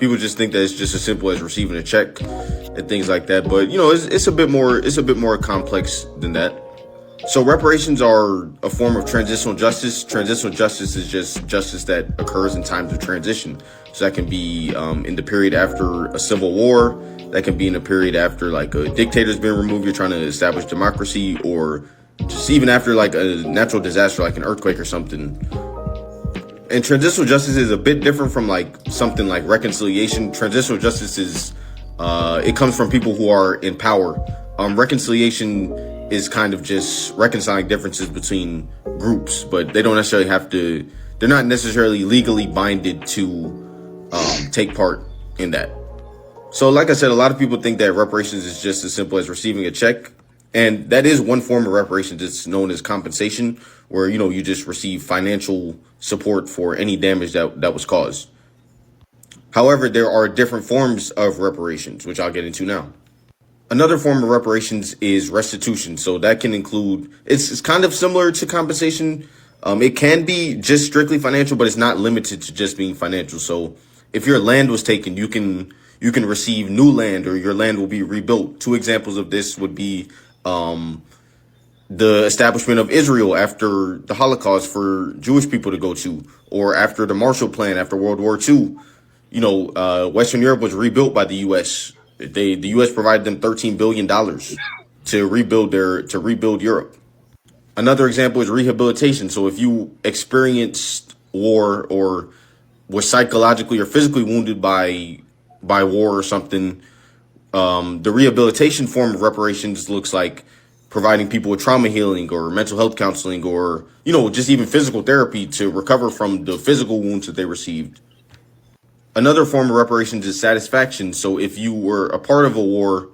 People just think that it's just as simple as receiving a check and things like that. But it's a bit more. It's a bit more complex than that. So reparations are a form of transitional justice. Transitional justice is just justice that occurs in times of transition. So that can be in the period after a civil war. That can be in the period after like a dictator's been removed. You're trying to establish democracy, or just even after like a natural disaster, like an earthquake or something. And transitional justice is a bit different from like something like reconciliation. Transitional justice is it comes from people who are in power. Reconciliation is kind of just reconciling differences between groups, but they don't necessarily have to. They're not necessarily legally binded to take part in that. So, like I said, a lot of people think that reparations is just as simple as receiving a check. And that is one form of reparations. It's known as compensation, where, you just receive financial support for any damage that was caused. However, there are different forms of reparations, which I'll get into now. Another form of reparations is restitution. So that can include, it's kind of similar to compensation. It can be just strictly financial, but it's not limited to just being financial. So if your land was taken, you can receive new land, or your land will be rebuilt. Two examples of this would be the establishment of Israel after the Holocaust for Jewish people to go to, or after the Marshall Plan after World War II. Western Europe was rebuilt by the U.S. The U.S. provided them $13 billion to rebuild Europe. Another example is rehabilitation. So if you experienced war or were psychologically or physically wounded by war or something, the rehabilitation form of reparations looks like providing people with trauma healing or mental health counseling, or just even physical therapy to recover from the physical wounds that they received. Another form of reparations is satisfaction. So if you were a part of a war,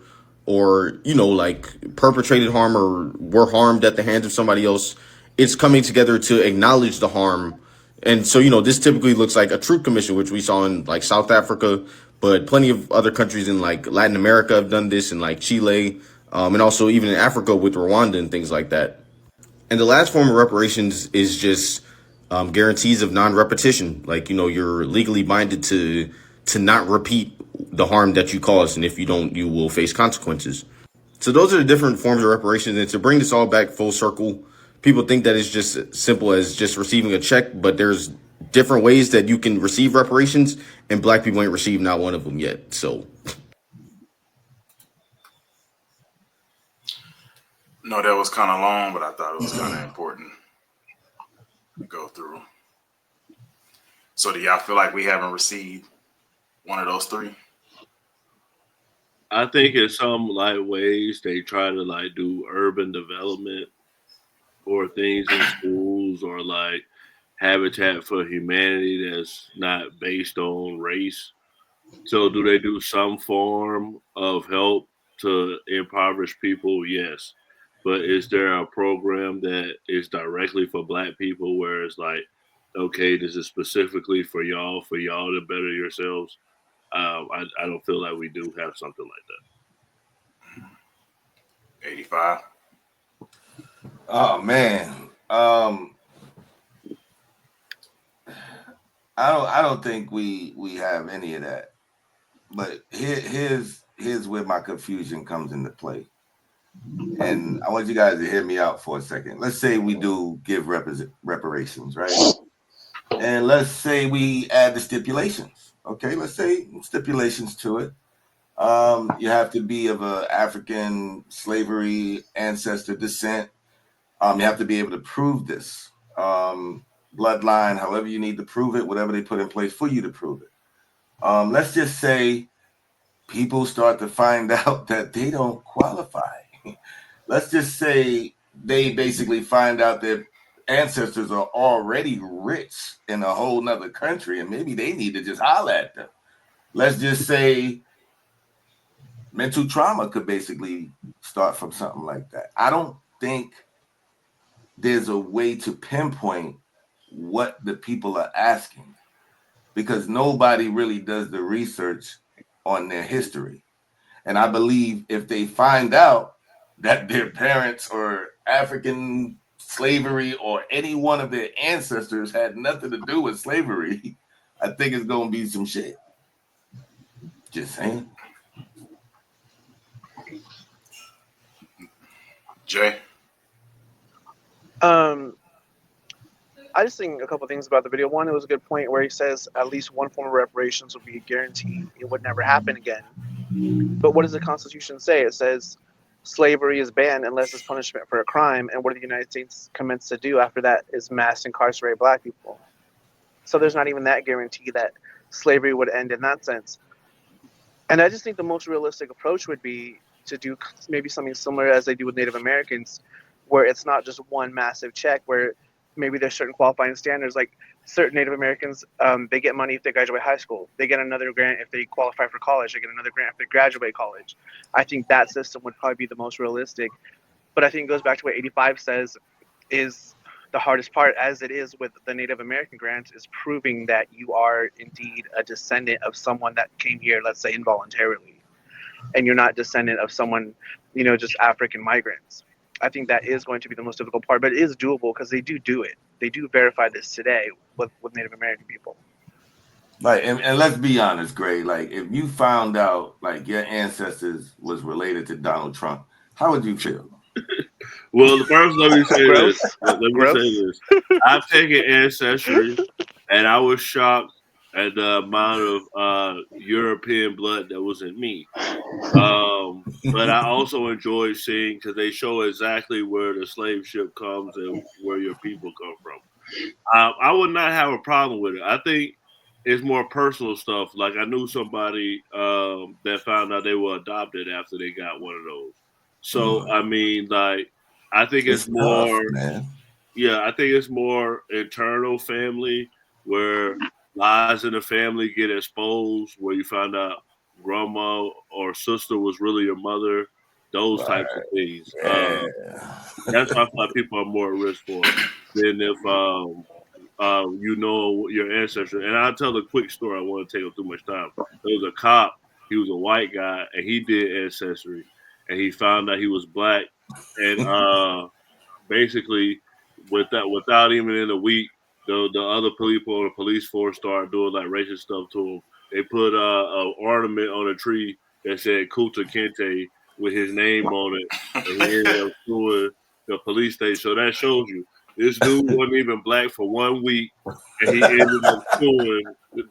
or like perpetrated harm or were harmed at the hands of somebody else, it's coming together to acknowledge the harm. And so this typically looks like a truth commission, which we saw in like South Africa, but plenty of other countries in like Latin America have done this, in like Chile, and also even in Africa with Rwanda and things like that. And the last form of reparations is just guarantees of non-repetition. Like, you're legally binded to not repeat the harm that you caused, and if you don't, you will face consequences. So those are the different forms of reparations. And to bring this all back full circle, people think that it's just simple as just receiving a check, but there's different ways that you can receive reparations, and Black people ain't received not one of them yet. So No, that was kind of long, but I thought it was kind of important to go through. So do y'all feel like we haven't received one of those three? I think in some like ways they try to like do urban development or things in schools, or like Habitat for Humanity that's not based on race. So do they do some form of help to impoverished people? Yes. But is there a program that is directly for Black people where it's like, okay, this is specifically for y'all to better yourselves? I don't feel like we do have something like that. 85. Oh man, I don't think we have any of that. But here's where my confusion comes into play. And I want you guys to hear me out for a second. Let's say we do give reparations, right? And let's say we add the stipulations. Okay, let's say stipulations to it. You have to be of a African slavery ancestor descent. You have to be able to prove this. Bloodline, however you need to prove it, whatever they put in place for you to prove it. Let's just say people start to find out that they don't qualify. Let's just say they basically find out that ancestors are already rich in a whole nother country, and maybe they need to just holler at them. Let's just say mental trauma could basically start from something like that. I don't think there's a way to pinpoint what the people are asking, because nobody really does the research on their history. And I believe if they find out that their parents or African slavery or any one of their ancestors had nothing to do with slavery, I think it's going to be some shit. Just saying. Jay? I just think a couple things about the video. One, it was a good point where he says at least one form of reparations would be a guarantee. It would never happen again. But what does the Constitution say? It says slavery is banned unless it's punishment for a crime. And what do the United States commence to do after that is mass incarcerate black people. So there's not even that guarantee that slavery would end in that sense. And I just think the most realistic approach would be to do maybe something similar as they do with Native Americans, where it's not just one massive check, where maybe there's certain qualifying standards. Like certain Native Americans, they get money if they graduate high school. They get another grant if they qualify for college. They get another grant if they graduate college. I think that system would probably be the most realistic. But I think it goes back to what 85 says is the hardest part, as it is with the Native American grants, is proving that you are indeed a descendant of someone that came here, let's say, involuntarily, and you're not descendant of someone, just African migrants. I think that is going to be the most difficult part, but it is doable because they do it. They do verify this today with Native American people. Like, and let's be honest, Gray. Like, if you found out like your ancestors was related to Donald Trump, how would you feel? Well, first, let me say Gross. this. Let me Gross. say this. I've taken Ancestry, and I was shocked at the amount of European blood that was in me. But I also enjoyed seeing, because they show exactly where the slave ship comes and where your people come from. I would not have a problem with it. I think it's more personal stuff. Like I knew somebody that found out they were adopted after they got one of those. So I mean, like, I think it's more, tough, man. yeah, I think it's more internal family where lies in the family get exposed, where you find out grandma or sister was really your mother, those types of things. Yeah. That's why I feel like people are more at risk for than if your ancestry. And I'll tell a quick story. I want to take up too much time. There was a cop. He was a white guy, and he did ancestry, and he found out he was black, and basically, without even in a week, the other people on the police force started doing like racist stuff to him. They put an ornament on a tree that said Kunta Kinte with his name on it, and he ended up suing the police station. So that shows you this dude wasn't even black for 1 week, and he ended up suing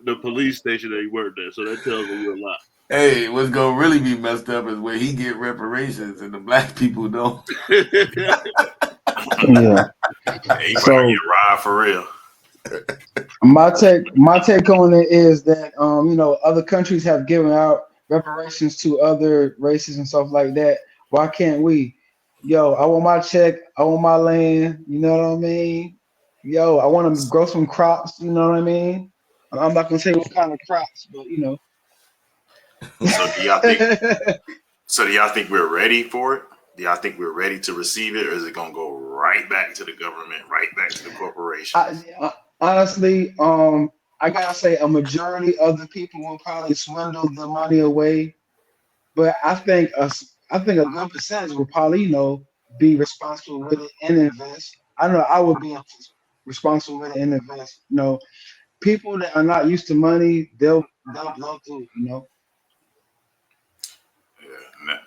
the police station that he worked at. So that tells you a lot. Hey, what's gonna really be messed up is where he get reparations and the black people don't. Yeah. Hey, you So- better get ride for real. My take on it is that other countries have given out reparations to other races and stuff like that. Why can't we? Yo, I want my check. I want my land. You know what I mean? Yo, I want to grow some crops. You know what I mean? I'm not gonna say what kind of crops, but So do y'all think we're ready for it? Do y'all think we're ready to receive it, or is it gonna go right back to the government, right back to the corporation? Honestly, I gotta say a majority of the people will probably swindle the money away, but I think a good percentage will probably be responsible with it and invest. I know I would be responsible with it and invest. People that are not used to money, they'll blow through. Yeah,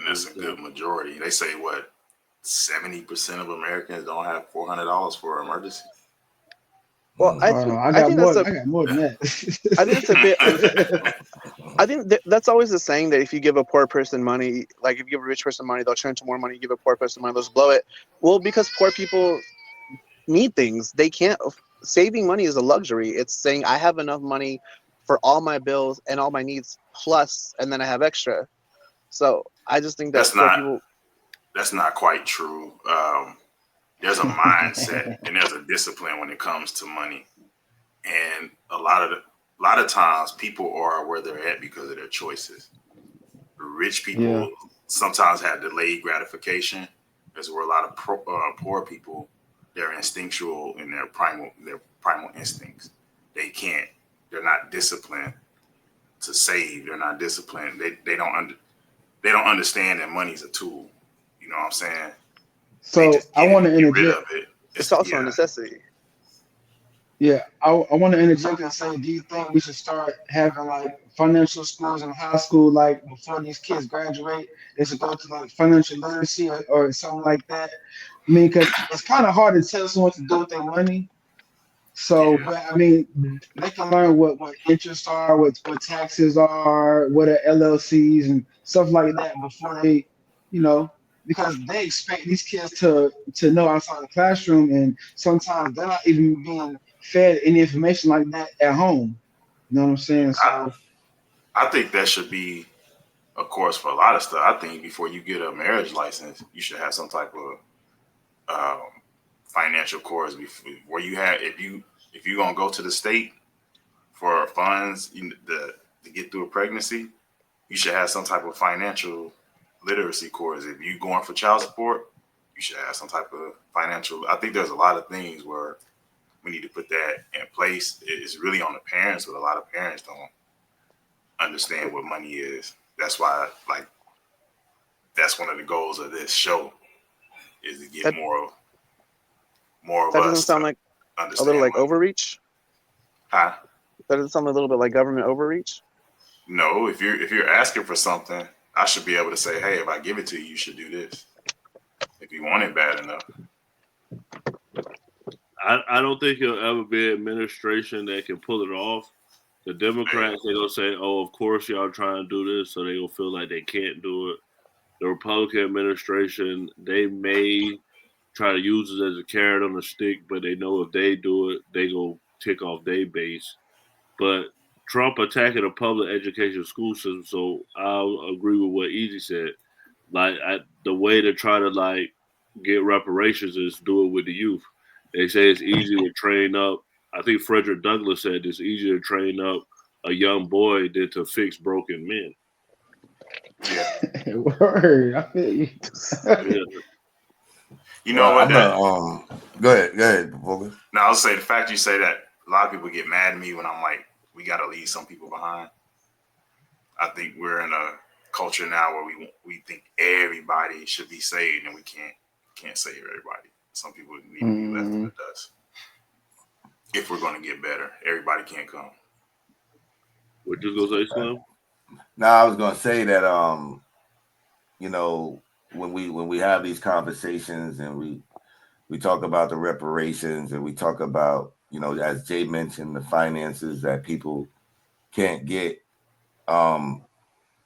that's a good majority. They say what 70% of Americans don't have $400 for an emergency. Well, I got think more. that's I got more than that. I think it's a bit. I think that's always the saying that if you give a poor person money, like if you give a rich person money, they'll turn to more money. You give a poor person money, they'll just blow it. Well, because poor people need things, they can't. Saving money is a luxury. It's saying I have enough money for all my bills and all my needs plus, and then I have extra. So I just think that that's not quite true. There's a mindset and there's a discipline when it comes to money, and a lot of times people are where they're at because of their choices. Rich people sometimes have delayed gratification. There's where a lot of poor people, they're instinctual in their primal instincts. They're not disciplined to save. They're not disciplined. They don't understand that money's a tool. You know what I'm saying? So I want to interject. It. it's also a necessity. Yeah, I want to interject and say, do you think we should start having like financial schools in high school, like before these kids graduate, they should go to like financial literacy or something like that? I mean, because it's kind of hard to tell someone what to do with their money. So, Yeah, but I mean, they can learn what interests are, what taxes are, what are LLCs and stuff like that before they, you know, because they expect these kids to know outside the classroom, and sometimes they're not even being fed any information like that at home. You know what I'm saying? So, I think that should be, of course, for a lot of stuff. I think before you get a marriage license, you should have some type of um, financial course where you have if you gonna go to the state for funds to get through a pregnancy, you should have some type of financial literacy course. If you going for child support, you should have some type of financial. I think there's a lot of things where we need to put that in place. It's really on the parents, but a lot of parents don't understand what money is. That's why, like, that's one of the goals of this show is to get That more of that doesn't us to sound like a little understand like money. overreach. Huh? That doesn't sound a little bit like government overreach. No, if you're asking for something, I should be able to say, hey, if I give it to you, you should do this. If you want it bad enough. I don't think there'll ever be an administration that can pull it off. The Democrats, they're going to say, oh, of course y'all trying to do this, so they're going to feel like they can't do it. The Republican administration, they may try to use it as a carrot on a stick, but they know if they do it, they go tick off their base. But Trump attacking a public education school system, so I'll agree with what Easy said. Like the way to try to like get reparations is do it with the youth. They say it's easy to train up. I think Frederick Douglass said it's easier to train up a young boy than to fix broken men. Yeah. word, I feel you. Yeah. You know Well, what? I'm a go ahead, Booger. Now I'll say the fact you say that a lot of people get mad at me when I'm like, we got to leave some people behind. I think we're in a culture now where we think everybody should be saved, and we can't save everybody. Some people need to be left in the Mhm. dust. If we're going to get better, everybody can't come. What you gonna say, Slim? Now, I was gonna say that you know, when we have these conversations and we talk about the reparations and we talk about, you know, as Jay mentioned, the finances that people can't get. Um,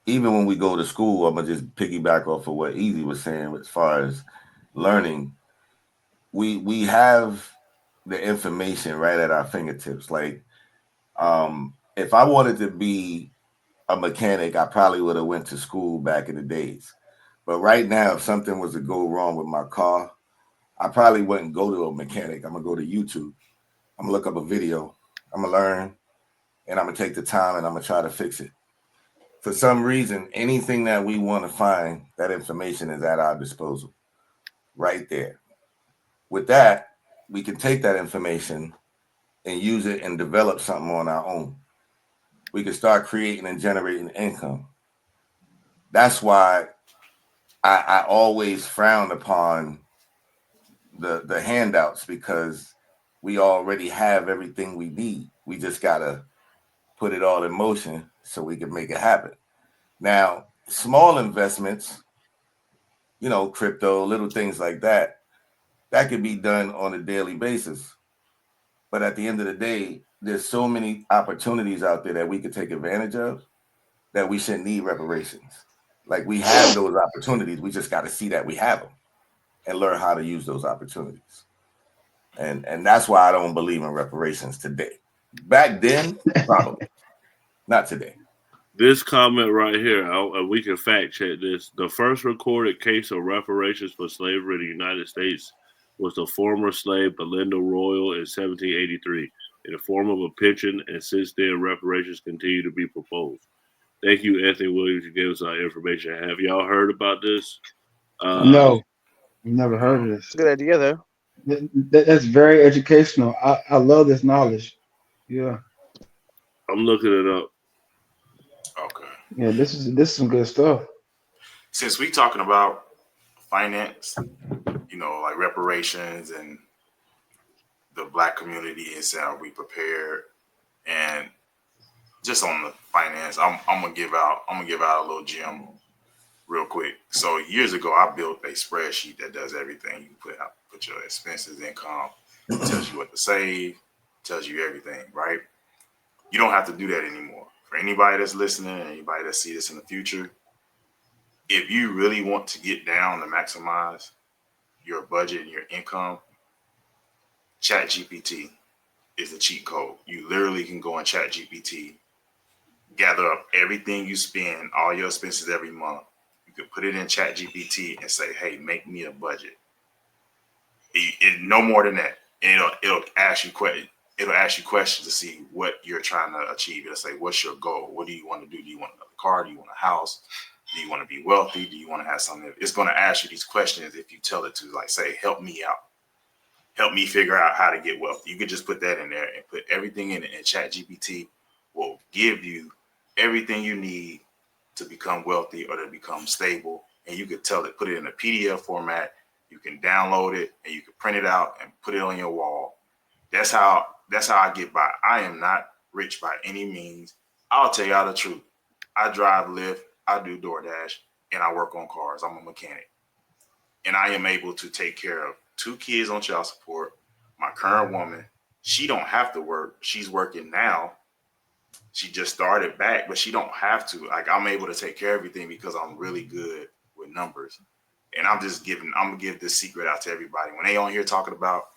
Even when we go to school, I'm gonna just piggyback off of what Easy was saying as far as learning. We have the information right at our fingertips. Like, if I wanted to be a mechanic, I probably would have went to school back in the days. But right now, if something was to go wrong with my car, I probably wouldn't go to a mechanic. I'm gonna go to YouTube. I'm gonna look up a video. I'm gonna learn, and I'm gonna take the time and I'm gonna try to fix it. For some reason, anything that we want to find, that information is at our disposal, right there. With that, we can take that information and use it and develop something on our own. We can start creating and generating income. That's why I always frown upon the handouts because we already have everything we need. We just gotta put it all in motion so we can make it happen. Now, small investments, you know, crypto, little things like that, that could be done on a daily basis. But at the end of the day, there's so many opportunities out there that we could take advantage of that we shouldn't need reparations. Like we have those opportunities, we just got to see that we have them and learn how to use those opportunities. And that's why I don't believe in reparations today. Back then, probably not today. This comment right here, we can fact check this. The first recorded case of reparations for slavery in the United States was the former slave Belinda Royal in 1783 in the form of a pension, and since then, reparations continue to be proposed. Thank you, Anthony Williams. You gave us our information. Have y'all heard about this? No, I've never heard of It's this. a good idea though. That's very educational. I love this knowledge. Yeah, I'm looking it up. Okay. yeah. This is some good stuff. Since we talking about finance, like reparations and the Black community and saying, are we prepared? And just on the finance, I'm gonna give out a little gem real quick. So years ago, I built a spreadsheet that does everything. You put your expenses, income, tells you what to save, tells you everything, right? You don't have to do that anymore. For anybody that's listening, anybody that see this in the future, if you really want to get down to maximize your budget and your income, ChatGPT is the cheat code. You literally can go on ChatGPT, gather up everything you spend, all your expenses every month. You can put it in ChatGPT and say, "Hey, make me a budget." No more than that. And it'll ask you questions. It'll ask you questions to see what you're trying to achieve. It'll say, "What's your goal? What do you want to do? Do you want another car? Do you want a house? Do you want to be wealthy? Do you want to have something?" It's going to ask you these questions if you tell it to, like, say, "Help me out. Help me figure out how to get wealthy." You could just put that in there and put everything in it, and ChatGPT will give you everything you need to become wealthy or to become stable. And you could tell it, put it in a PDF format. You can download it and you can print it out and put it on your wall. That's how I get by. I am not rich by any means. I'll tell y'all the truth. I drive Lyft, I do DoorDash, and I work on cars. I'm a mechanic. And I am able to take care of 2 kids on child support. My current woman, she don't have to work. She's working now. She just started back, but she don't have to. Like, I'm able to take care of everything because I'm really good with numbers. And I'm gonna give this secret out to everybody. When they on here talking about,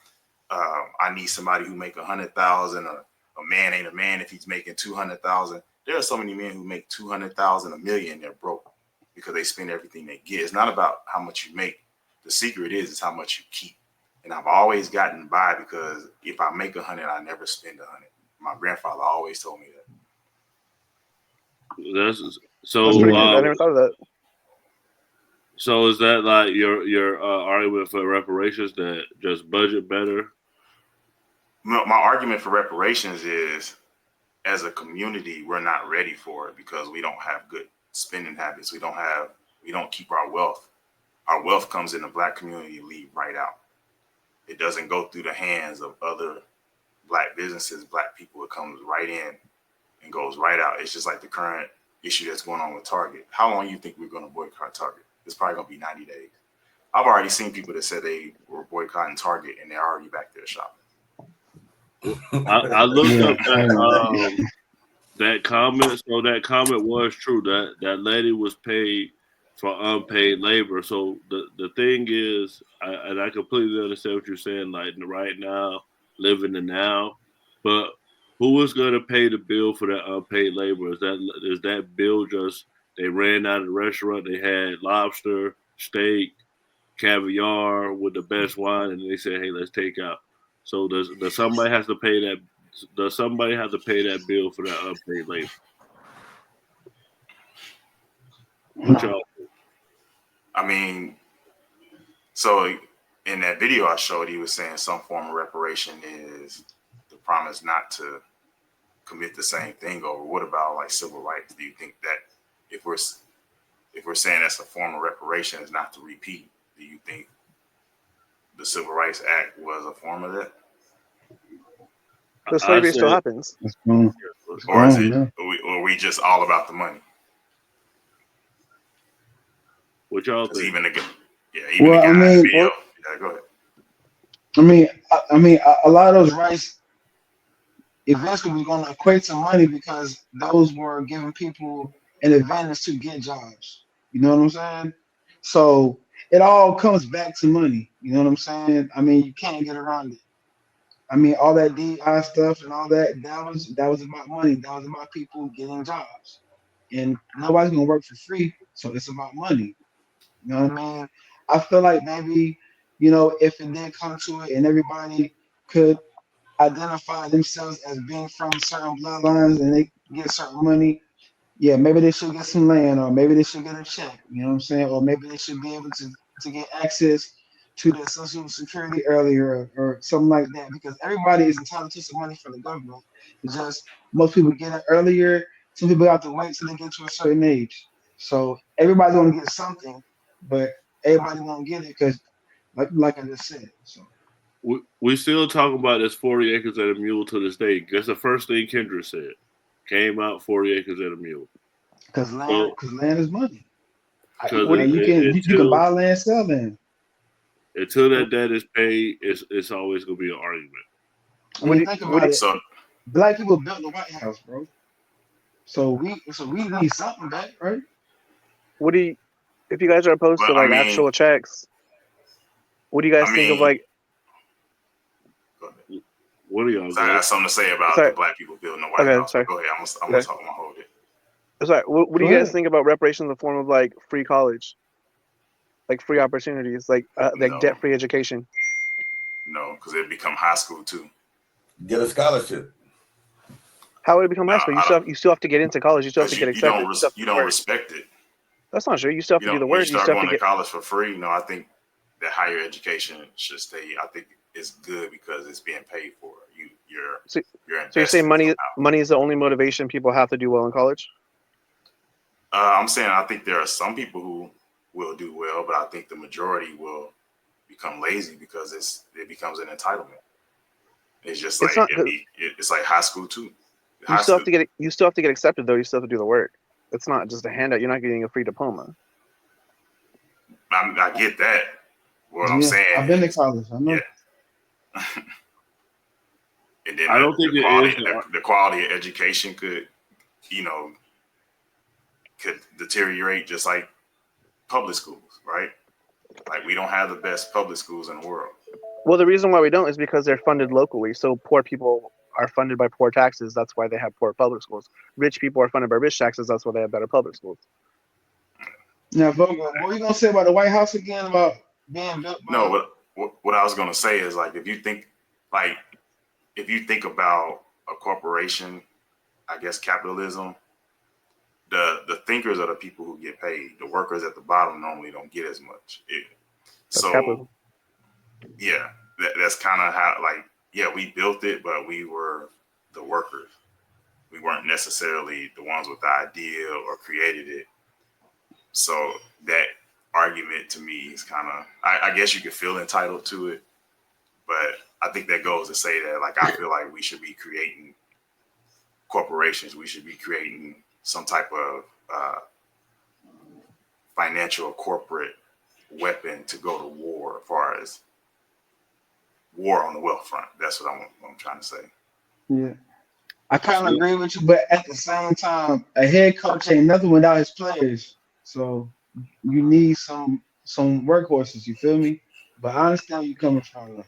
I need somebody who make 100,000, a man ain't a man if he's making 200,000. There are so many men who make 200,000, a million, they're broke because they spend everything they get. It's not about how much you make. The secret is how much you keep. And I've always gotten by because if I make 100, I never spend 100. My grandfather always told me that. That's That's pretty good. I never thought of that. So is that like your argument for reparations, that just budget better? My argument for reparations is, as a community, we're not ready for it because we don't have good spending habits. We don't keep our wealth. Our wealth comes in the Black community and leave right out. It doesn't go through the hands of other Black businesses, Black people. It comes right in and goes right out. It's just like the current issue that's going on with Target. How long do you think we're going to boycott Target? It's probably going to be 90 days. I've already seen people that said they were boycotting Target and they're already back there shopping. I looked up that comment. So that comment was true. That lady was paid for unpaid labor. So the thing is, and I completely understand what you're saying, like right now, living the now, but who is going to pay the bill for that unpaid labor? Is that bill just they ran out of the restaurant, they had lobster, steak, caviar with the best wine, and they said, "Hey, let's take out." So does somebody has to pay that? Does somebody have to pay that bill for that unpaid labor? What y'all think? I mean, so in that video I showed, he was saying some form of reparation is the promise not to commit the same thing over. What about like civil rights? Do you think that if we're saying that's a form of reparation is not to repeat, do you think the Civil Rights Act was a form of that? The slavery still happens. It's gone. Or is it, are we just all about the money? What y'all think? Even the guy Well, yeah, go ahead. I mean, a lot of those rights eventually we're going to equate to money because those were giving people an advantage to get jobs. You know what I'm saying? So it all comes back to money. You know what I'm saying? I mean, you can't get around it. I mean, all that DI stuff and all that, that was about money. That was about people getting jobs. And nobody's gonna work for free, so it's about money. You know what I mean? I feel like maybe, if it did come to it and everybody could identify themselves as being from certain bloodlines and they get certain money, yeah, maybe they should get some land or maybe they should get a check, you know what I'm saying? Or maybe they should be able to get access to the social security earlier or something like that because everybody is entitled to some money from the government. It's just most people get it earlier. Some people have to wait till they get to a certain age. So everybody's gonna get something, but everybody won't get it because like I just said. So we still talking about this 40 acres and a mule to this day. That's the first thing Kendra said. Came out 40 acres and a mule. Because So, land is money. because You can buy land, sell land. until that debt is paid, it's always gonna be an argument. I mean, think about it. So Black people built the White House, bro. So we need something back, right? What do you, if you guys are opposed Well, to like I mean- actual checks, what do you guys I think of mean- like? What are y'all I got something to say about Sorry. the black people building the White Okay, House. sorry. Go ahead. I'm Okay. gonna talk. I'm gonna hold it. Sorry, what do Go you guys ahead. think about reparations in the form of like free college, like free opportunities, like No. debt-free education? No, because it become high school too. Get a scholarship. How would it become high school? I don't- You still have to get into college. You still have to Because get you accepted. don't still have to you do the don't work. respect it. That's not true. You still have You to do know, the when work. you You start still have going to to get. college for free. No, I think that higher education should stay. I think it's good because it's being paid for. You're So investing you're saying money somehow. is the only motivation people have to do well in college? I'm saying I think there are some people who will do well, but I think the majority will become lazy because it becomes an entitlement. It's just It's like not- it's like high school too. You still have to get accepted though. You still have to do the work. It's not just a handout. You're not getting a free diploma. I get that. What I'm saying. I've been to is- college. I know. Yeah. And then I don't think the quality of education could deteriorate just like public schools, right? Like we don't have the best public schools in the world. Well, the reason why we don't is because they're funded locally. So poor people are funded by poor taxes. That's why they have poor public schools. Rich people are funded by rich taxes. That's why they have better public schools. Now, Vogel, what are you gonna say about the White House again? About being built by No, what I was gonna say is like if you think about a corporation, I guess capitalism, the thinkers are the people who get paid. The workers at the bottom normally don't get as much. That's capitalism. Yeah, that's kind of how we built it, but we were the workers. We weren't necessarily the ones with the idea or created it. So that argument to me is kind of, I guess you could feel entitled to it, but I think that goes to say that I feel like we should be creating corporations. We should be creating some type of financial corporate weapon to go to war as far as war on the wealth front. That's what I'm trying to say. Yeah, I kind of agree with you, but at the same time, a head coach ain't nothing without his players. So you need some workhorses. You feel me? But I understand where you coming from.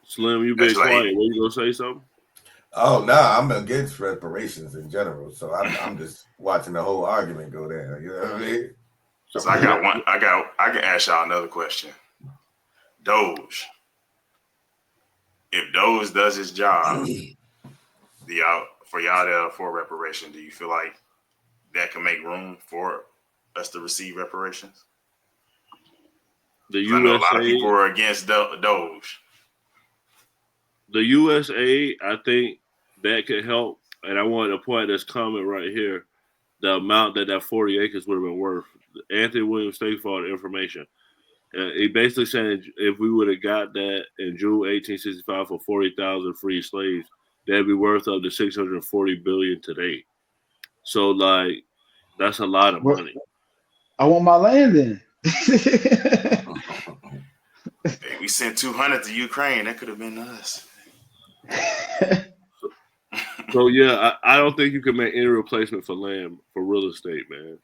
Slim, you been That's like- quiet. What you gonna say something? Oh no, I'm against reparations in general. So I'm just watching the whole argument go down. You know what I mean? So I got one. I can ask y'all another question. Doge. If Doge does his job, for y'all that are for reparation, do you feel like that can make room for us to receive reparations? The I know a lot of USA, people are against Doge. the USA, I think that could help. And I wanted to point this comment right here: the amount that 40 acres would have been worth. Anthony Williams, thank you for all the information. He basically saying if we would have got that in June 1865 for 40,000 free slaves, that'd be worth up to $640 billion today. So that's a lot of money. I want my land then. Hey, we sent 200 to Ukraine. That could have been us. So yeah, I don't think you can make any replacement for land for real estate, man.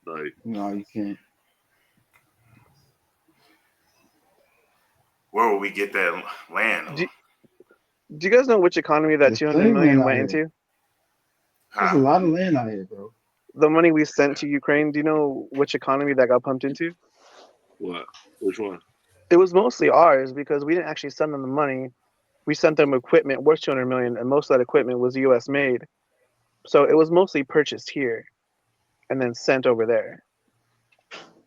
No, you can't. Where will we get that land? Do you guys know which economy that There's 200 plenty million land went out here. into? There's a lot of land out here, bro. The money we sent to Ukraine. Do you know which economy that got pumped into? What? Which one? It was mostly ours because we didn't actually send them the money. We sent them equipment worth 200 million, and most of that equipment was U.S. made. So it was mostly purchased here, and then sent over there.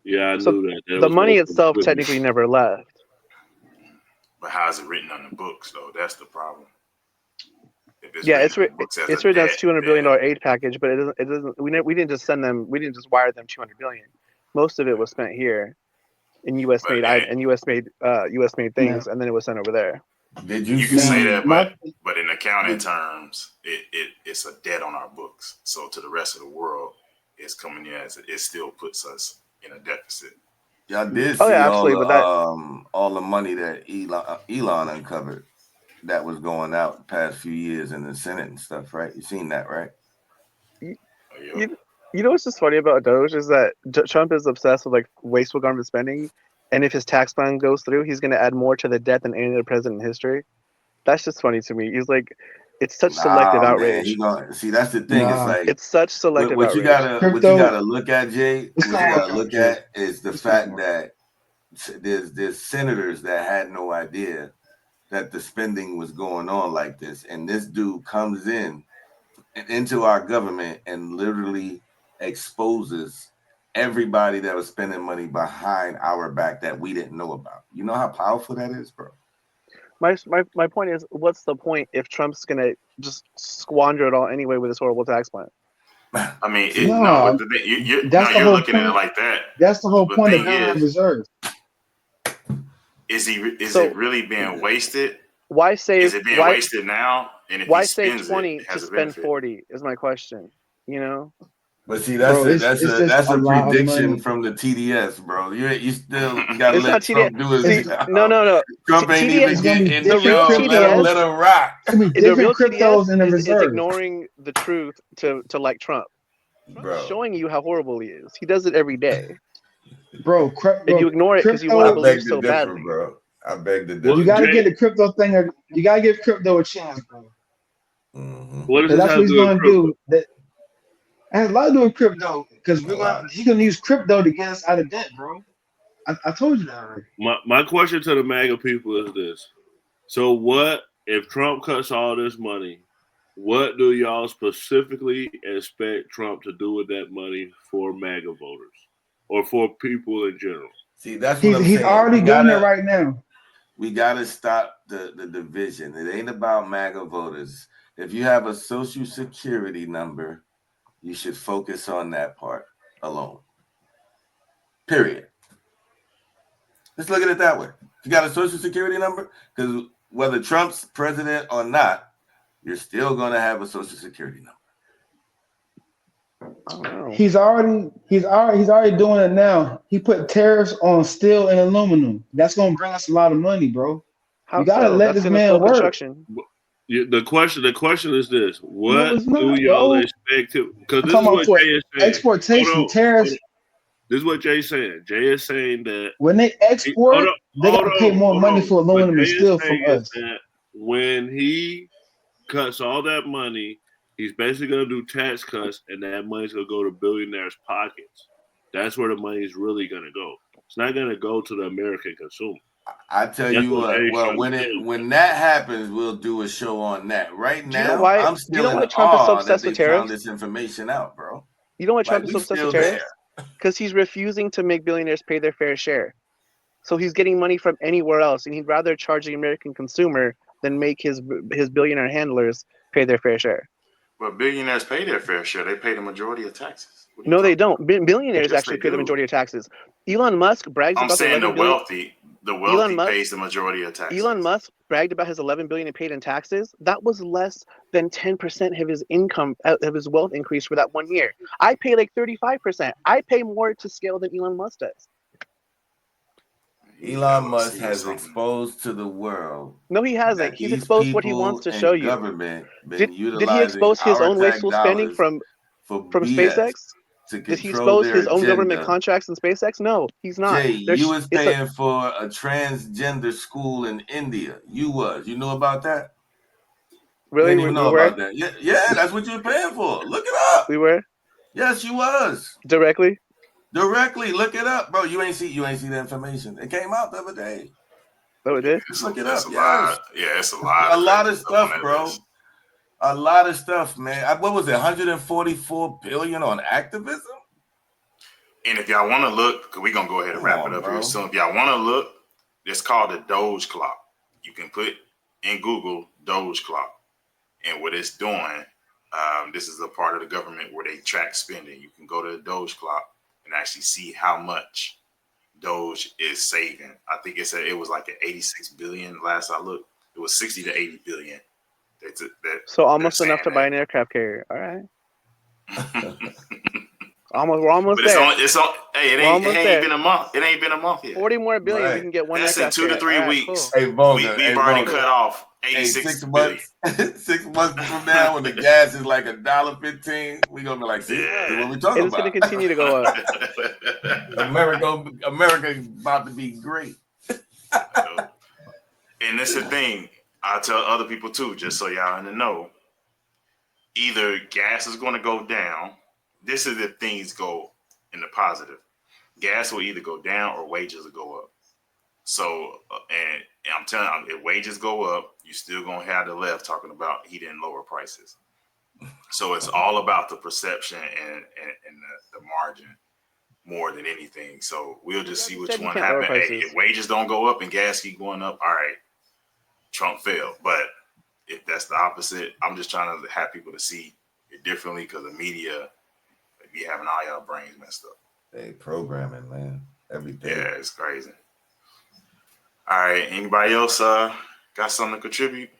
Yeah, I So knew that. That the was money most itself equipment. technically never left. But how is it written on the books, though? That's the problem. If Yeah, it's written on the books as it's a written as debt, $200 billion then- aid package, but it doesn't. We didn't just send them. We didn't just wire them 200 billion. Most of it was spent here in U.S. But made it- and U.S. made things, and then it was sent over there. Did you You can see? say that, my but in accounting terms, it's a debt on our books. So to the rest of the world, it's coming in as it still puts us in a deficit. Y'all did Oh yeah, see absolutely. But that all the money that Elon uncovered that was going out the past few years in the Senate and stuff, right? You seen that, right? you, Oh, yeah. you know what's just funny about Doge is that Trump is obsessed with like wasteful government spending, and if his tax plan goes through, he's going to add more to the debt than any other president in history. That's just funny to me. He's like, it's such selective Nah, man, outrage. he gonna see. That's the thing. It's nah like It's such selective what you outrage. crypto. gotta look at, Jay. It's What you gonna gotta work out, look Jay. at is the It's gonna fact work. that there's senators that had no idea that the spending was going on like this, and this dude comes into our government and literally exposes everybody that was spending money behind our back that we didn't know about. You know how powerful that is, bro? My point is, what's the point if Trump's going to just squander it all anyway with his horrible tax plan? I mean, See, Nah, but that's the you're whole looking at it point. like that. That's the whole The point of thing building is, reserves. is So it really being wasted? why Is save it being why wasted now? And if he why save spends it, 20 it to has a spend benefit. 40 is my question. You know, but see, Bro, it's just that's a a lot of prediction money. from the TDS, bro. You still gotta it's not let TDS. Trump do his See, It's no, job. no, no. Trump ain't TDS, even it's gonna be get in the the real different show. TDS, Let him rock, It's gonna be the real different TDS cryptos in the is reserve. ignoring the truth to like Trump. Trump's bro. showing you how horrible he is. He does it every day, Bro, and you ignore it because you want to I crypto, believe beg to so differ, badly. bro. I beg to you What, differ. gotta Jay? get the crypto thing. You gotta give crypto a chance, bro. Mm-hmm. What does Cause this that's have what to he's do with gonna crypto? do. That has a lot to do with crypto. Cause A lot. he's gonna use crypto to get us out of debt, bro. I told you that already. My question to the MAGA people is this: so what if Trump cuts all this money? What do y'all specifically expect Trump to do with that money for MAGA voters or for people in general? See, that's what I'm He's saying. already doing it right now. We gotta stop the division. It ain't about MAGA voters. If you have a social security number, you should focus on that part alone. Period. Let's look at it that way. If you got a social security number, because whether Trump's president or not, you're still gonna have a social security number. I don't know. He's already doing it now. He put tariffs on steel and aluminum. That's gonna bring us a lot of money, bro. How You gotta so? let That's this going to man slow work. construction. The question is this: No, what it's do not, y'all bro. expect to? Because I'm this talking is about what for Jay is saying. Hold exportation on, hold tariffs. on. This is what Jay's saying. Jay is saying that. When they Hold export, on, they gotta pay more hold money on. for What aluminum Jay and is steel from saying is us. that when he cuts all that money, he's basically going to do tax cuts, and that money's going to go to billionaires' pockets. That's where the money's really going to go. It's not going to go to the American consumer. I tell That's you what what. Jay's Well, trying to tell you. when that happens, we'll do a show on that. Right Do you know now, why? I'm Do you still know in why Trump is so awe that obsessed they with found tariffs? this information out, bro. You know why Trump Like is we so obsessed with still there. tariffs? Because he's refusing to make billionaires pay their fair share. So he's getting money from anywhere else, and he'd rather charge the American consumer than make his billionaire handlers pay their fair share. But billionaires pay their fair share. They pay the majority of taxes. What are you No, they talking don't. about? Billionaires Yes, they actually pay the do. majority of taxes. Elon Musk brags I'm about the saying 11 billion. the Elon wealthy Musk pays the majority of Elon taxes. Musk bragged about his 11 billion he paid in taxes. That was less than 10% of his income, of his wealth increase for that 1 year. I pay like 35%. I pay more to scale than Elon Musk does. His Elon Musk LLC or has something. exposed to the world No, he hasn't. that He's these exposed what he wants people to show and you. government been Did he utilizing expose his our own tax wasteful spending dollars from for BS SpaceX? to Did he control expose their his own government agenda. contracts in SpaceX? No, he's not. Jay, you was It's a paying for a transgender school in India. You knew about that? You really didn't we even know were about that. Yeah, that's what you were paying for. Look it up. we were Yes, you was. directly. Directly, look it up, bro. You ain't see the information. It came out the other day. Oh, it did. Look it It's up. a Yes. lot. Yeah, it's a lot A of lot crazy of stuff on stuff, that list. bro. A lot of stuff, man. What was it? 144 billion on activism? And if y'all want to look, because we're going to go ahead and Come wrap it on, up here bro. soon. If y'all want to look, it's called the Doge Clock. You can put in Google Doge Clock. And what it's doing, this is a part of the government where they track spending. You can go to the Doge Clock and actually see how much Doge is saving. I think it said it was like an 86 billion last I looked. It was 60 to 80 billion. So almost they're enough to saying buy an aircraft carrier. All right. We're almost But there. hey, it We're ain't almost there. been a month. It ain't been a month yet. 40 more billion. We Right. can get one That's in aircraft 2 to carrier. 3 All right, weeks. cool. Hey, Boga. We've already cut off 86 6 billion. months. 6 months from now, when the gas is like $1.15, we gonna be like, see, Yeah. see what we talking And it's about. going to continue to go up. America is about to be great. And that's the thing. I tell other people too, just so y'all in the know. Either gas is going to go down. This is if things go in the positive. Gas will either go down or wages will go up. So, and I'm telling you, if wages go up, you're still going to have the left talking about he didn't lower prices. So it's all about the perception and the margin more than anything. So we'll just see which one happens. Hey, if wages don't go up and gas keep going up, all right, Trump failed. But if that's the opposite, I'm just trying to have people to see it differently because the media be having all y'all brains messed up. Hey, programming, man. Every day. Yeah, it's crazy. All right, anybody else got something to contribute?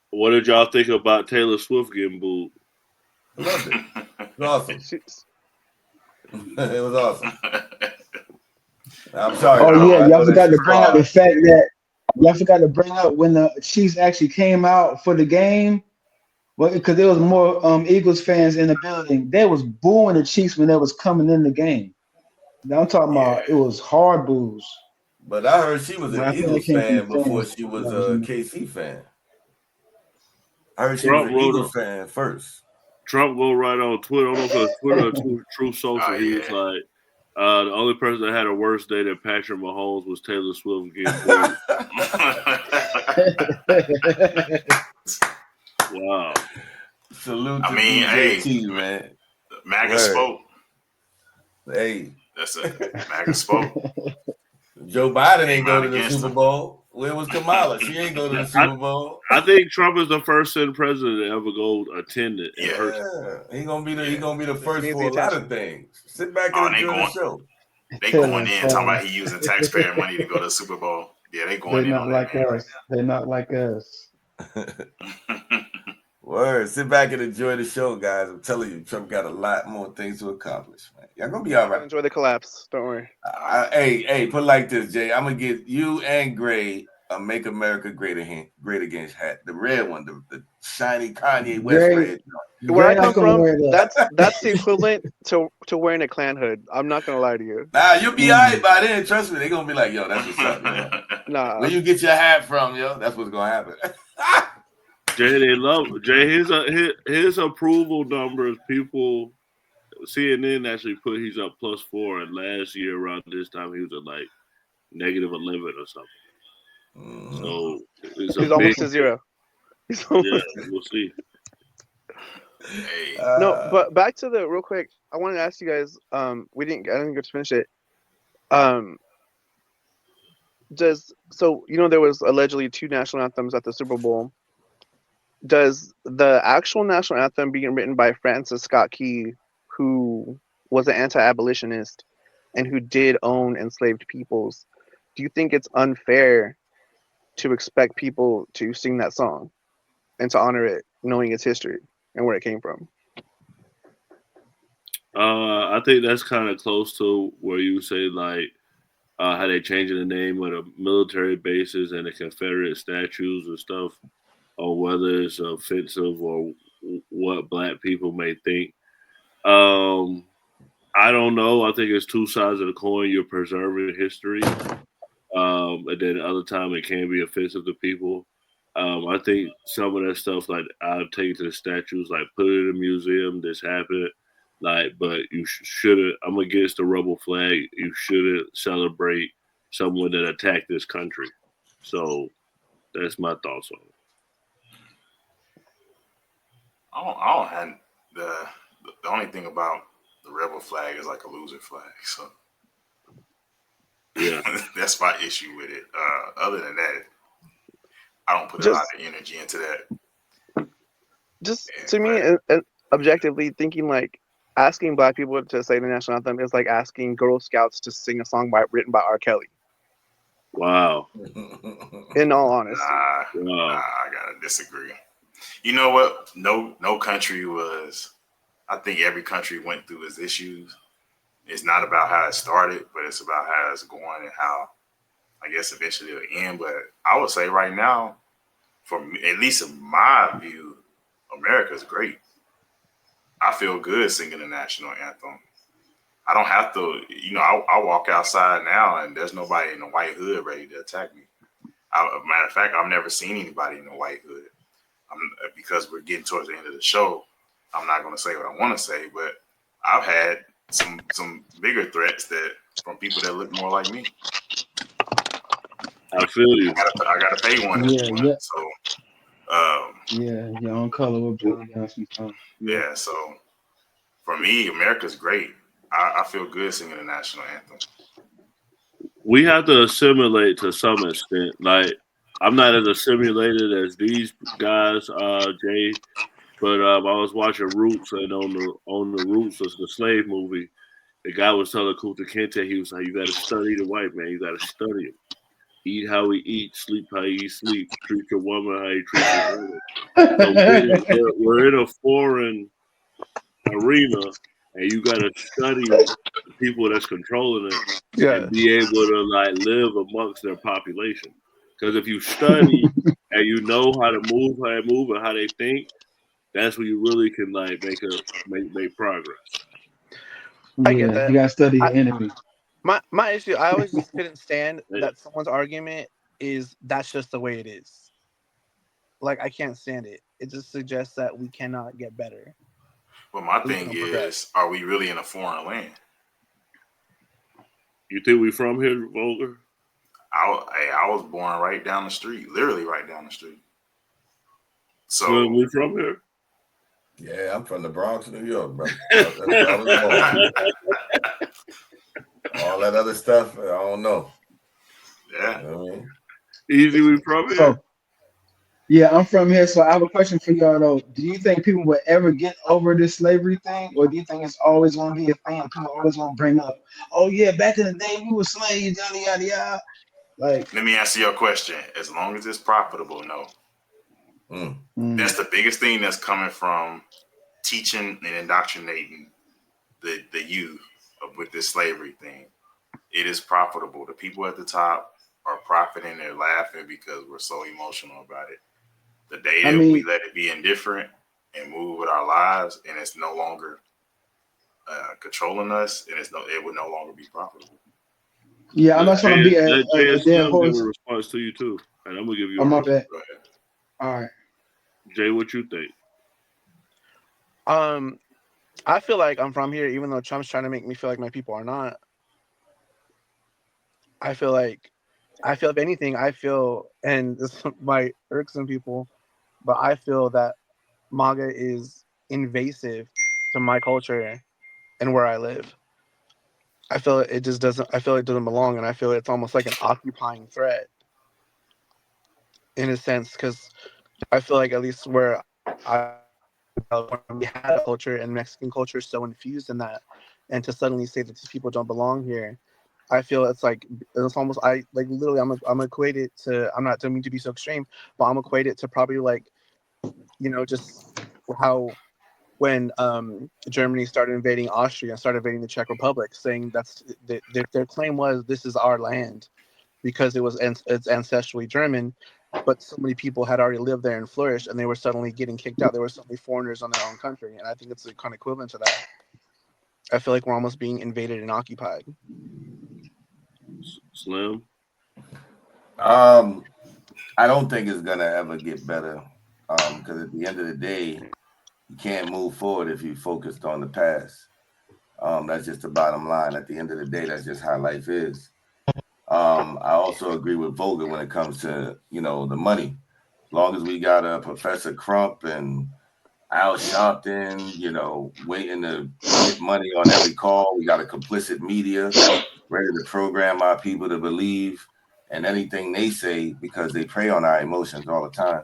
What did y'all think about Taylor Swift getting booed? I loved it. It was awesome. It was awesome. I'm sorry. Oh yeah, y'all forgot to bring up the fact that y'all forgot to bring up when the Chiefs actually came out for the game. Well, because there was more Eagles fans in the building. They was booing the Chiefs when they was coming in the game. Now I'm talking about it was hard boos. But I heard she was But an I think Eagles they came from fan the before fans. she was a KC fan. I heard she Trump was an Eagles fan first. Trump go right on Twitter. I don't know if it's Twitter or True Social. Oh, He yeah. was like, the only person that had a worse day than Patrick Mahomes was Taylor Swift getting booed. Wow. Salute to hey, DJT, man. MAGA spoke. Hey. That's a MAGA spoke. Joe Biden ain't go to the Super Bowl. Where was Kamala? She ain't go to the Super Bowl. I think Trump is the first sitting president to ever go attend it in person. He gonna be the first for a lot of things. Sit back and enjoy the show. They going in talking about he using taxpayer money to go to the Super Bowl. Yeah, they going in on that man right now. They're not like us. Word. Sit back and enjoy the show, guys. I'm telling you, Trump got a lot more things to accomplish, man. Y'all gonna be all right. Enjoy the collapse. Don't worry. Hey, put it like this, Jay. I'm gonna get you and Gray a "Make America Great Again" hat. The red one, the shiny Kanye West red. Where I come from, that's the equivalent to wearing a Klan hood. I'm not gonna lie to you. Nah, you'll be all right by then. Trust me, they're gonna be like, yo, that's what's up, yo. Nah. Where you get your hat from, yo? That's what's gonna happen. Jay, they love Jay. His approval numbers. People, CNN actually put he's up +4, and last year around this time he was at like -11 or something. So he's almost to zero. Yeah, we'll see. No, but back to the real quick. I wanted to ask you guys. I didn't get to finish it. There was allegedly 2 national anthems at the Super Bowl. Does the actual national anthem being written by Francis Scott Key, who was an anti-abolitionist and who did own enslaved peoples, do you think it's unfair to expect people to sing that song and to honor it, knowing its history and where it came from? I think that's kind of close to where you say like how they changing the name of the military bases and the Confederate statues and stuff, or whether it's offensive or what Black people may think. I don't know. I think it's 2 sides of the coin. You're preserving history, and then other time it can be offensive to people. I think some of that stuff, like I'll take it to the statues, like put it in a museum. This happened, like, but you shouldn't. I'm against the rebel flag. You shouldn't celebrate someone that attacked this country. So that's my thoughts on it. I don't have the only thing about the rebel flag is like a loser flag. So yeah, that's my issue with it. Other than that, I don't put a lot of energy into that. Just to me, objectively thinking, like asking Black people to say the national anthem is like asking Girl Scouts to sing a song written by R. Kelly. Wow. In all honesty, Wow. I gotta disagree. You know what? No country was. I think every country went through its issues. It's not about how it started, but it's about how it's going and how I guess eventually it'll end. But I would say right now, from at least in my view, America's great. I feel good singing the national anthem. I don't have to, I walk outside now and there's nobody in the white hood ready to attack me. Matter of fact, I've never seen anybody in the white hood. Because we're getting towards the end of the show, I'm not going to say what I want to say, but I've had some bigger threats that from people that look more like me. I feel you. I gotta pay one Yeah, if you want. yeah, So yeah. Your own color will bring down sometimes. Yeah. yeah, so for me, America's great. I feel good singing the national anthem. We have to assimilate to some extent. Like, I'm not as assimilated as these guys, Jay. But I was watching Roots, and on the Roots of the slave movie, the guy was telling Kunta Kinte, he was like, "You got to study the white man. You got to study him. Eat how he eats, sleep how he sleep, treat your woman how he treats your woman." So we're in a foreign arena, and you got to study the people that's controlling it yeah, and be able to like live amongst their population. Because if you study and you know how to move, how they move, and how they think, that's where you really can like make progress. I get Yeah, you that. gotta study I, your enemy. my issue, I always just couldn't stand Eh, that someone's argument is that's just the way it is. Like I can't stand it. It just suggests that we cannot get better. But my We thing cannot progress. is, are we really in a foreign land? You think we from here, Volker? I was born right down the street, literally right down the street. Slim, So we from here? Yeah, I'm from the Bronx, New York, bro. That's where I was born. All that other stuff, I don't know. yeah, You know what I mean? Easy, we from here? So yeah, I'm from here. So I have a question for y'all though. Do you think people will ever get over this slavery thing, or do you think it's always gonna be a thing? People always gonna bring up, oh yeah, back in the day we were slaves, yada yada yada. Like, let me answer your question. As long as it's profitable, no. Mm. That's the biggest thing that's coming from teaching and indoctrinating the youth with this slavery thing. It is profitable. The people at the top are profiting. They're laughing because we're so emotional about it. The day I that we mean, let it be indifferent and move with our lives, and it's no longer controlling us, and it would no longer be profitable. yeah, I'm Let not trying to be Jay a and dead Slim give a horse. response to you too, and I'm gonna give you Oh a my response. bad. Go ahead. All right. Jay, what you think? Um, I feel like I'm from here, even though Trump's trying to make me feel like my people are not. I feel like, if anything, and this might irk some people, but I feel that MAGA is invasive to my culture and where I live. I feel it just doesn't. I feel it doesn't belong, and I feel it's almost like an occupying threat in a sense, because I feel like at least where I we had a culture and Mexican culture is so infused in that, and to suddenly say that these people don't belong here, I feel it's almost I like literally I'm equated to I'm not doing mean to be so extreme, but I'm equated to probably like just how when Germany started invading Austria and started invading the Czech Republic, saying their claim was this is our land because it's ancestrally German, but so many people had already lived there and flourished, and they were suddenly getting kicked out. There were suddenly foreigners on their own country, and I think it's kind of equivalent to that. I feel like we're almost being invaded and occupied. Slim? I don't think it's gonna ever get better. Because at the end of the day, you can't move forward if you focused on the past. That's just the bottom line. At the end of the day, that's just how life is. I also agree with Vogel when it comes to the money. As long as we got a Professor Crump and Al Sharpton, waiting to get money on every call, we got a complicit media ready to program our people to believe in anything they say because they prey on our emotions all the time.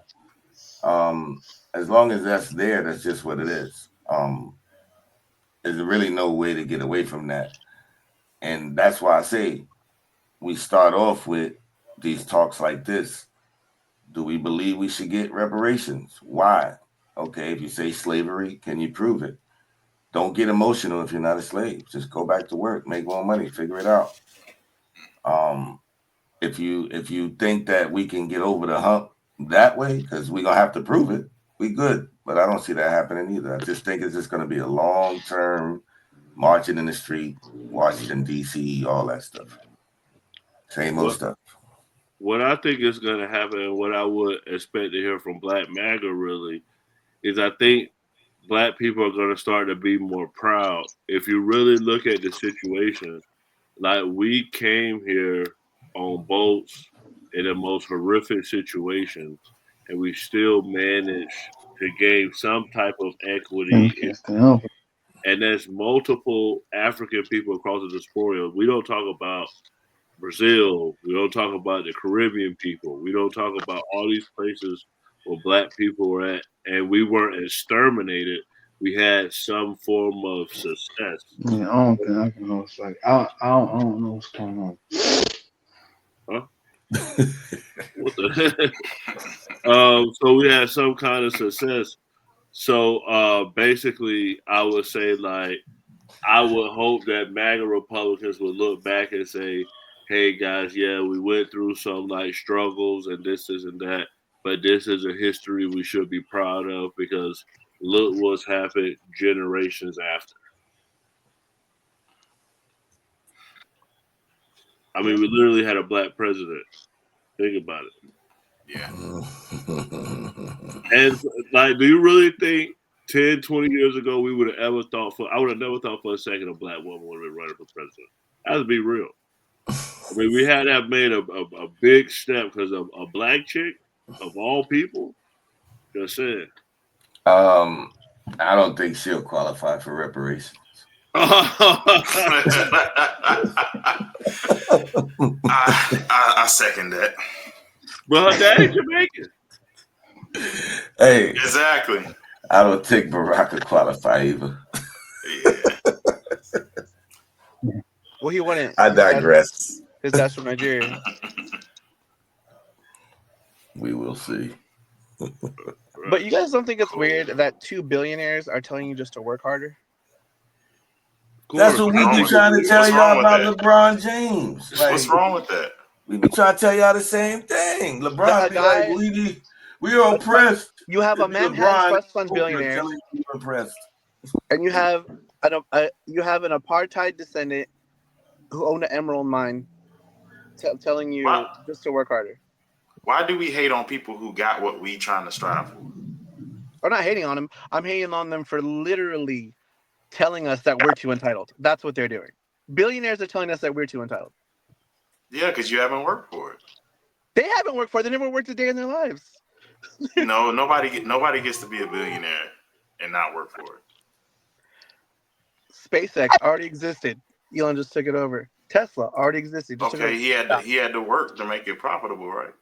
As long as that's there, that's just what it is. There's really no way to get away from that. And that's why I say we start off with these talks like this. Do we believe we should get reparations? Why? Okay, if you say slavery, can you prove it? Don't get emotional if you're not a slave. Just go back to work, make more money, figure it out. Um, if you think that we can get over the hump that way, because we're gonna have to prove it, we good. But I don't see that happening either. I just think it's just gonna be a long term marching in the street, Washington D.C., all that stuff. Same old stuff. What I think is going to happen, and what I would expect to hear from Black MAGA really, is I think Black people are going to start to be more proud. If you really look at the situation, like we came here on boats in the most horrific situations, and we still managed to gain some type of equity. And there's multiple African people across the diaspora. We don't talk about Brazil. We don't talk about the Caribbean people. We don't talk about all these places where Black people were at, and we weren't exterminated. We had some form of success. Yeah, I don't think I can know. It's like I don't know what's going on. Huh? What the? So we had some kind of success. So basically, I would say like I would hope that MAGA Republicans would look back and say, "Hey guys, yeah, we went through some like struggles and this and that, but this is a history we should be proud of because look what's happened generations after." I mean, we literally had a Black president. Think about it. Yeah. And like, do you really think 10, 20 years ago we would have ever thought I would have never thought for a second a Black woman would have been running for president. That would be real. I mean, we had that made a big step because of a Black chick of all people. Just saying. I don't think she'll qualify for reparations. I second that. But her daddy Jamaican. Hey, exactly. I don't think Barack will qualify either. Yeah. Well, he wouldn't. I digress. His dad's from Nigeria. We will see. But you guys don't think it's weird that 2 billionaires are telling you just to work harder? That's what we've been trying to tell y'all about LeBron James. Like, what's wrong with that? We've been trying to tell y'all the same thing. LeBron be like, we are oppressed. You have a Manhattan Trust Fund billionaire, oppressed, and you have an apartheid descendant who owned an emerald mine, telling you just to work harder. Why do we hate on people who got what we trying to strive for? I'm not hating on them. I'm hating on them for literally telling us that we're too entitled. That's what they're doing. Billionaires are telling us that we're too entitled. Yeah, because you haven't worked for it. They haven't worked for it. They never worked a day in their lives. No, nobody gets to be a billionaire and not work for it. SpaceX already existed. Elon just took it over. Tesla already existed. Okay, he had to work to make it profitable, right?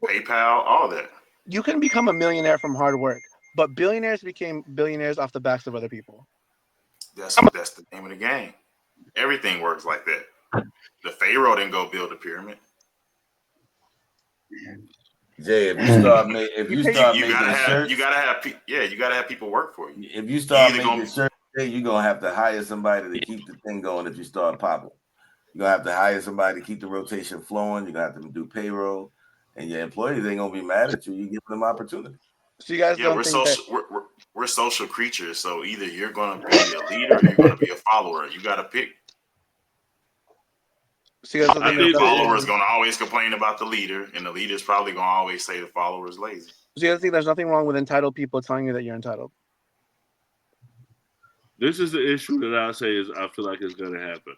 PayPal, all that. You can become a millionaire from hard work, but billionaires became billionaires off the backs of other people. That's the name of the game. Everything works like that. The Pharaoh didn't go build a pyramid. Jay, if you start making shirts, you gotta have people work for you. If you start making shirts, you're gonna have to hire somebody to keep the thing going. If you start popping, you're gonna have to hire somebody to keep the rotation flowing. You're gonna have to do payroll, and your employees ain't gonna be mad at you. You give them opportunity. So you guys don't think we're social creatures. So either you're gonna be a leader or you're gonna be a follower. You gotta pick. So you guys don't think the follower is gonna always complain about the leader, and the leader's probably gonna always say the follower is lazy. So you guys think there's nothing wrong with entitled people telling you that you're entitled? This is the issue that I say is I feel like it's going to happen.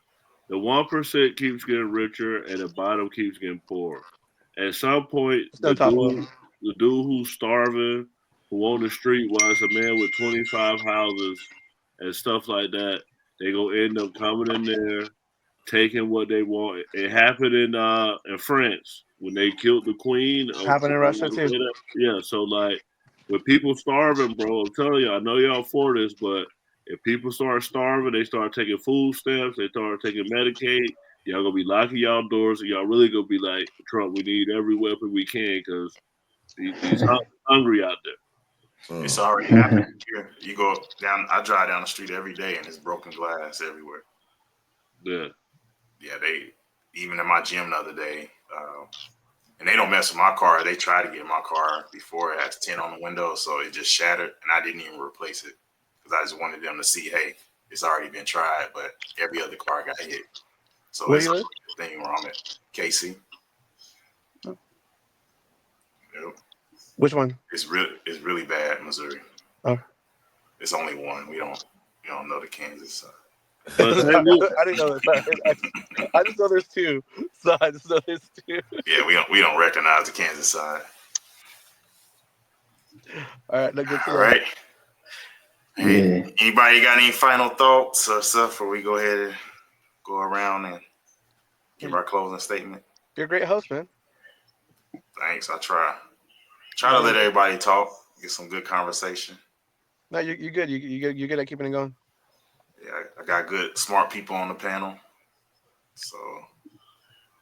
The 1% keeps getting richer and the bottom keeps getting poorer. At some point, the dude who's starving, who on the street was a man with 25 houses and stuff like that, they're going to end up coming in there, taking what they want. It happened in France when they killed the queen. Happened in Russia too. Yeah, so like when people starving, bro, I'm telling you, I know y'all for this, but if people start starving, they start taking food stamps, they start taking Medicaid, y'all gonna be locking y'all doors, and y'all really gonna be like, Trump, we need every weapon we can because he's hungry out there. It's already happening here. You go down. I drive down the street every day, and it's broken glass everywhere. Yeah. Yeah, they even in my gym the other day, and they don't mess with my car. They tried to get my car before it has 10 on the window, so it just shattered, and I didn't even replace it because I just wanted them to see, hey, it's already been tried, but every other car got hit. So Where it's you a live? thing where I'm at. Casey. Oh. Yep. Which one? It's really bad, Missouri. Oh. It's only one. We don't know the Kansas side. But I didn't know that. I just know there's two. So I just know there's two. Yeah, we don't recognize the Kansas side. All right, look good to All know. right. Hey, Yeah. anybody got any final thoughts or stuff before we go ahead and go around and give our closing statement? You're a great host, man. Thanks. I try to let everybody talk, get some good conversation. No, you're good. You're good at keeping it going. Yeah, I got good, smart people on the panel, so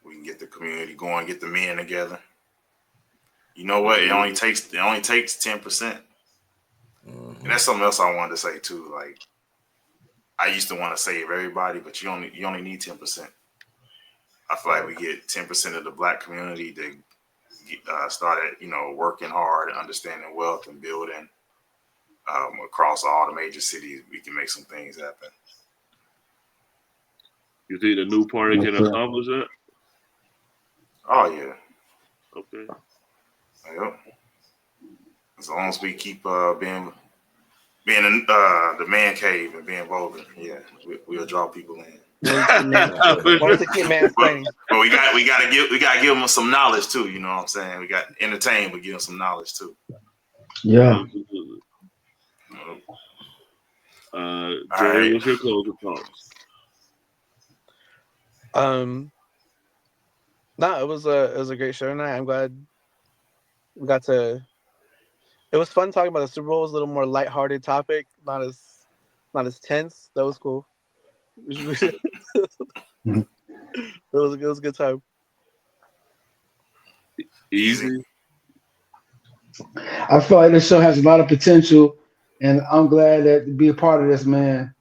we can get the community going, get the men together. You know what? It only takes 10%, and that's something else I wanted to say too. Like, I used to want to save everybody, but you only need 10%. I feel like we get 10% of the Black community to start at working hard and understanding wealth and building across all the major cities. We can make some things happen. You think the new party can accomplish that? Oh yeah. Okay. Yep. As long as we keep being in the man cave and being vulgar, yeah, we'll draw people in. Once to keep mansplaining. But we gotta give them some knowledge too. You know what I'm saying? We got entertain, but give them some knowledge too. Yeah. Absolutely. All Jay, right. what's your closing thoughts? No, it was a great show tonight. I'm glad we got to. It was fun talking about the Super Bowl. It was a little more lighthearted topic, not as tense. That was cool. It was a good time. Easy. I feel like this show has a lot of potential, and I'm glad to be a part of this, man.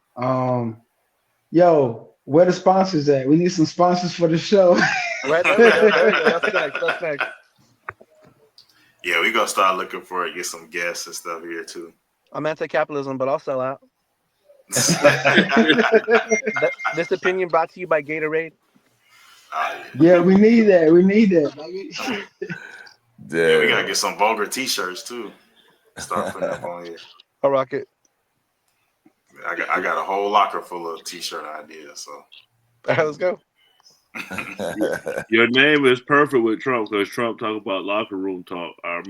Yo, where the sponsors at? We need some sponsors for the show. Right, there we go. There we go. That's next. Yeah, we gonna start looking for it. Get some guests and stuff here too. I'm anti-capitalism, but I'll sell out. This opinion brought to you by Gatorade. Yeah, we need that. We need that. Yeah, we gotta get some vulgar T-shirts too. Start putting up on here. I'll rock it. I got a whole locker full of T-shirt ideas. So All right, let's go. Your name is perfect with Trump because Trump talk about locker room talk. I remember.